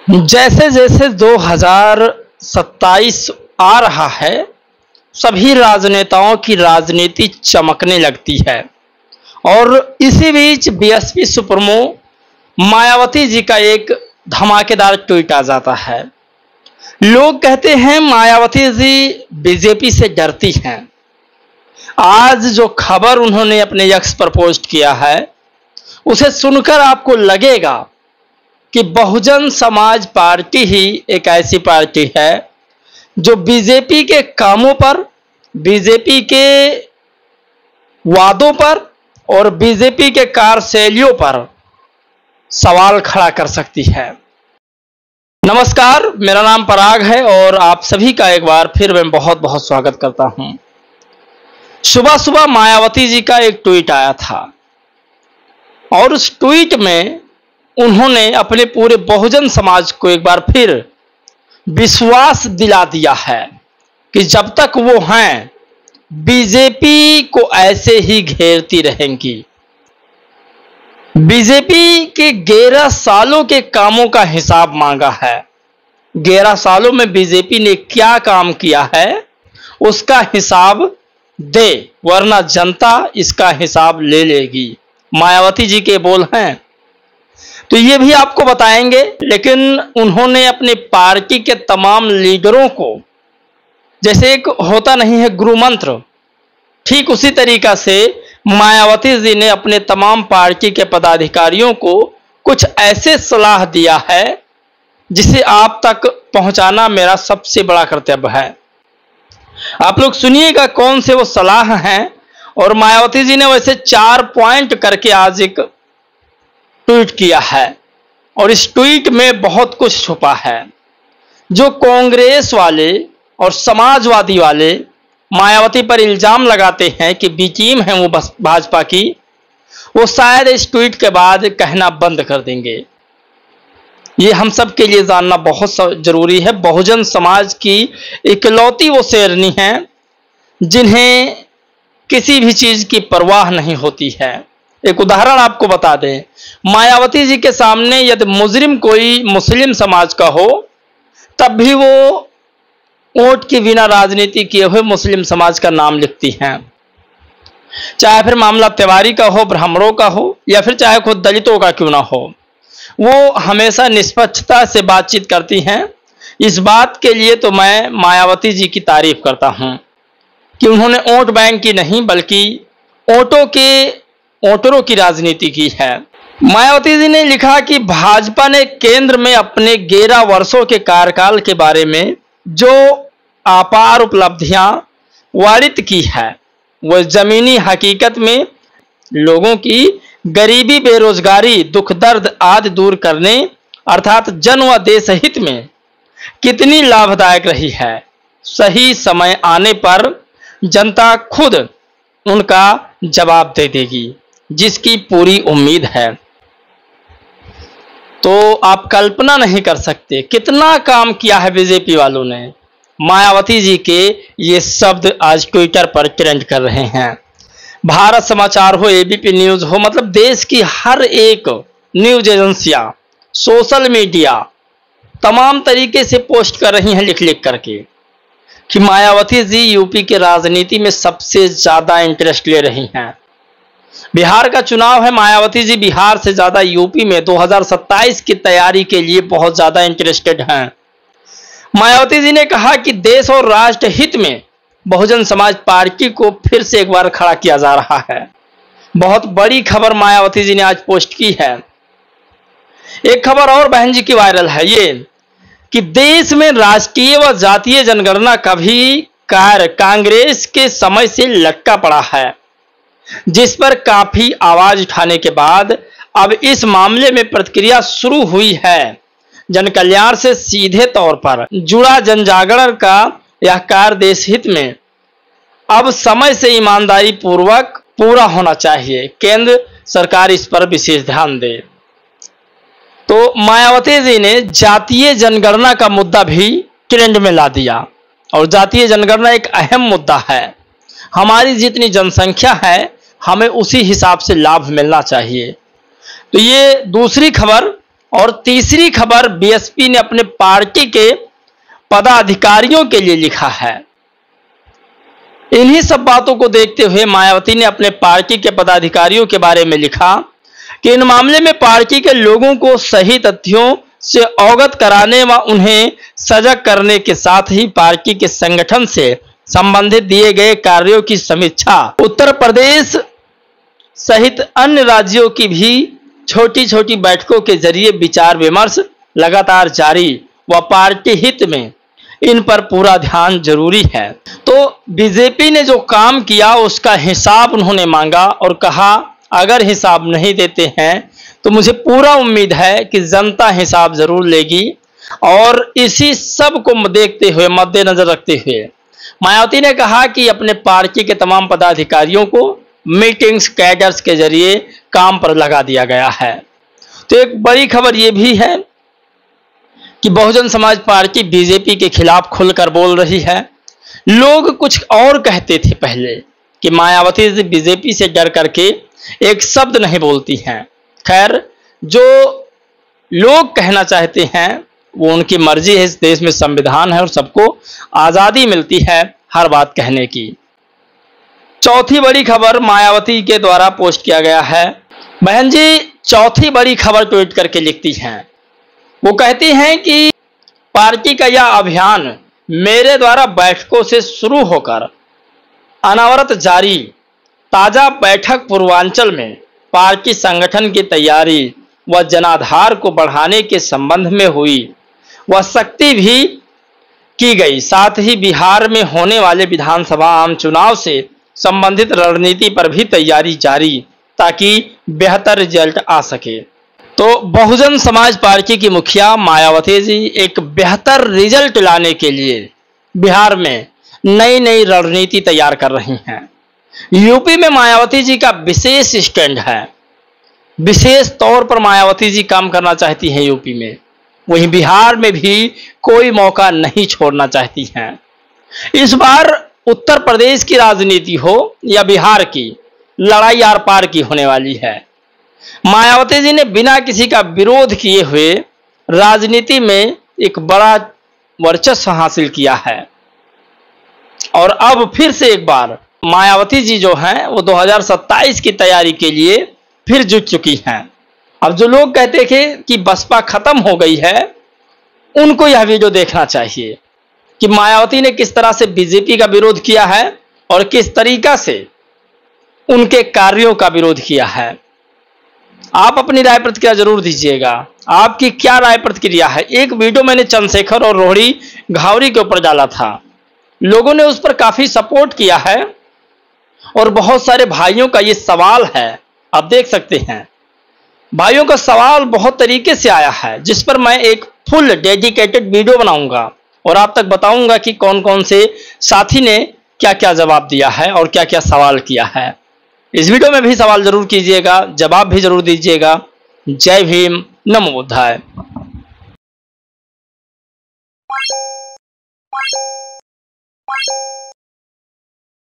जैसे जैसे 2027 आ रहा है, सभी राजनेताओं की राजनीति चमकने लगती है और इसी बीच बीएसपी सुप्रीमो मायावती जी का एक धमाकेदार ट्वीट आ जाता है। लोग कहते हैं मायावती जी बीजेपी से डरती हैं। आज जो खबर उन्होंने अपने एक्स पर पोस्ट किया है, उसे सुनकर आपको लगेगा कि बहुजन समाज पार्टी ही एक ऐसी पार्टी है जो बीजेपी के कामों पर, बीजेपी के वादों पर और बीजेपी के कार्यशैलियों पर सवाल खड़ा कर सकती है। नमस्कार, मेरा नाम पराग है और आप सभी का एक बार फिर मैं बहुत बहुत स्वागत करता हूं। सुबह सुबह मायावती जी का एक ट्वीट आया था और उस ट्वीट में उन्होंने अपने पूरे बहुजन समाज को एक बार फिर विश्वास दिला दिया है कि जब तक वो हैं, बीजेपी को ऐसे ही घेरती रहेंगी। बीजेपी के 11 सालों के कामों का हिसाब मांगा है। 11 सालों में बीजेपी ने क्या काम किया है, उसका हिसाब दे, वरना जनता इसका हिसाब ले लेगी। मायावती जी के बोल हैं, तो ये भी आपको बताएंगे। लेकिन उन्होंने अपनी पार्टी के तमाम लीडरों को, जैसे एक होता नहीं है गुरु मंत्र, ठीक उसी तरीका से मायावती जी ने अपने तमाम पार्टी के पदाधिकारियों को कुछ ऐसे सलाह दिया है जिसे आप तक पहुंचाना मेरा सबसे बड़ा कर्तव्य है। आप लोग सुनिएगा कौन से वो सलाह हैं। और मायावती जी ने वैसे 4 पॉइंट करके आज एक ट्वीट किया है और इस ट्वीट में बहुत कुछ छुपा है। जो कांग्रेस वाले और समाजवादी वाले मायावती पर इल्जाम लगाते हैं कि बी टीम है वो भाजपा की, वो शायद इस ट्वीट के बाद कहना बंद कर देंगे। ये हम सब के लिए जानना बहुत जरूरी है। बहुजन समाज की इकलौती वो शेरनी है जिन्हें किसी भी चीज की परवाह नहीं होती है। एक उदाहरण आपको बता दें, मायावती जी के सामने यदि मुजरिम कोई मुस्लिम समाज का हो, तब भी वो वोट के बिना राजनीति किए हुए मुस्लिम समाज का नाम लिखती हैं। चाहे फिर मामला तिवारी का हो, ब्राह्मणों का हो, या फिर चाहे खुद दलितों का क्यों ना हो, वो हमेशा निष्पक्षता से बातचीत करती हैं। इस बात के लिए तो मैं मायावती जी की तारीफ करता हूं कि उन्होंने वोट बैंक की नहीं बल्कि वोटरों की राजनीति की है। मायावती जी ने लिखा कि भाजपा ने केंद्र में अपने 11 वर्षों के कार्यकाल के बारे में जो अपार उपलब्धियां वारित की है, वह जमीनी हकीकत में लोगों की गरीबी, बेरोजगारी, दुख दर्द आदि दूर करने अर्थात जन व देश हित में कितनी लाभदायक रही है। सही समय आने पर जनता खुद उनका जवाब दे देगी, जिसकी पूरी उम्मीद है। तो आप कल्पना नहीं कर सकते कितना काम किया है बीजेपी वालों ने। मायावती जी के ये शब्द आज ट्विटर पर ट्रेंड कर रहे हैं। भारत समाचार हो, एबीपी न्यूज हो, मतलब देश की हर एक न्यूज एजेंसियां, सोशल मीडिया तमाम तरीके से पोस्ट कर रही हैं लिख लिख करके कि मायावती जी यूपी के राजनीति में सबसे ज्यादा इंटरेस्ट ले रही हैं। बिहार का चुनाव है, मायावती जी बिहार से ज्यादा यूपी में 2027 की तैयारी के लिए बहुत ज्यादा इंटरेस्टेड हैं। मायावती जी ने कहा कि देश और राष्ट्र हित में बहुजन समाज पार्टी को फिर से एक बार खड़ा किया जा रहा है। बहुत बड़ी खबर मायावती जी ने आज पोस्ट की है। एक खबर और बहन जी की वायरल है, ये कि देश में राष्ट्रीय व जातीय जनगणना का भी कार्य कांग्रेस के समय से लटका पड़ा है, जिस पर काफी आवाज उठाने के बाद अब इस मामले में प्रतिक्रिया शुरू हुई है। जन कल्याण से सीधे तौर पर जुड़ा जनजागरण का यह कार्य देश हित में अब समय से ईमानदारी पूर्वक पूरा होना चाहिए। केंद्र सरकार इस पर विशेष ध्यान दे। तो मायावती जी ने जातीय जनगणना का मुद्दा भी ट्रेंड में ला दिया और जातीय जनगणना एक अहम मुद्दा है। हमारी जितनी जनसंख्या है, हमें उसी हिसाब से लाभ मिलना चाहिए। तो ये दूसरी खबर और तीसरी खबर बीएसपी ने अपने पार्टी के पदाधिकारियों के लिए लिखा है। इन्हीं सब बातों को देखते हुए मायावती ने अपने पार्टी के पदाधिकारियों के बारे में लिखा कि इन मामले में पार्टी के लोगों को सही तथ्यों से अवगत कराने व उन्हें सजग करने के साथ ही पार्टी के संगठन से संबंधित दिए गए कार्यों की समीक्षा, उत्तर प्रदेश सहित अन्य राज्यों की भी छोटी छोटी बैठकों के जरिए विचार विमर्श लगातार जारी व पार्टी हित में इन पर पूरा ध्यान जरूरी है। तो बीजेपी ने जो काम किया उसका हिसाब उन्होंने मांगा और कहा अगर हिसाब नहीं देते हैं तो मुझे पूरा उम्मीद है कि जनता हिसाब जरूर लेगी। और इसी सब को देखते हुए, मद्देनजर रखते हुए मायावती ने कहा कि अपने पार्टी के तमाम पदाधिकारियों को मीटिंग्स कैडर्स के जरिए काम पर लगा दिया गया है। तो एक बड़ी खबर यह भी है कि बहुजन समाज पार्टी बीजेपी के खिलाफ खुलकर बोल रही है। लोग कुछ और कहते थे पहले कि मायावती से बीजेपी से डर करके एक शब्द नहीं बोलती हैं। खैर, जो लोग कहना चाहते हैं वो उनकी मर्जी है। इस देश में संविधान है और सबको आजादी मिलती है हर बात कहने की। चौथी बड़ी खबर मायावती के द्वारा पोस्ट किया गया है। बहन जी चौथी बड़ी खबर ट्वीट करके लिखती हैं। वो कहती हैं कि पार्टी का यह अभियान मेरे द्वारा बैठकों से शुरू होकर अनवरत जारी ताजा बैठक पूर्वांचल में पार्टी संगठन की तैयारी व जनाधार को बढ़ाने के संबंध में हुई व शक्ति भी की गई। साथ ही बिहार में होने वाले विधानसभा आम चुनाव से संबंधित रणनीति पर भी तैयारी जारी ताकि बेहतर रिजल्ट आ सके। तो बहुजन समाज पार्टी की मुखिया मायावती जी एक बेहतर रिजल्ट लाने के लिए बिहार में नई नई रणनीति तैयार कर रही हैं। यूपी में मायावती जी का विशेष स्टैंड है। विशेष तौर पर मायावती जी काम करना चाहती हैं यूपी में, वहीं बिहार में भी कोई मौका नहीं छोड़ना चाहती हैं। इस बार उत्तर प्रदेश की राजनीति हो या बिहार की, लड़ाई आर पार की होने वाली है। मायावती जी ने बिना किसी का विरोध किए हुए राजनीति में एक बड़ा वर्चस्व हासिल किया है और अब फिर से एक बार मायावती जी जो हैं वो 2027 की तैयारी के लिए फिर जुट चुकी हैं। अब जो लोग कहते थे कि बसपा खत्म हो गई है, उनको यह वीडियो देखना चाहिए कि मायावती ने किस तरह से बीजेपी का विरोध किया है और किस तरीका से उनके कार्यों का विरोध किया है। आप अपनी राय प्रतिक्रिया जरूर दीजिएगा। आपकी क्या राय प्रतिक्रिया है? एक वीडियो मैंने चंद्रशेखर और रोहिणी घावरी के ऊपर डाला था, लोगों ने उस पर काफी सपोर्ट किया है और बहुत सारे भाइयों का ये सवाल है, आप देख सकते हैं भाइयों का सवाल बहुत तरीके से आया है, जिस पर मैं एक फुल डेडिकेटेड वीडियो बनाऊंगा और आप तक बताऊंगा कि कौन कौन से साथी ने क्या क्या जवाब दिया है और क्या क्या सवाल किया है। इस वीडियो में भी सवाल जरूर कीजिएगा, जवाब भी जरूर दीजिएगा। जय भीम, नमो बुद्धाय।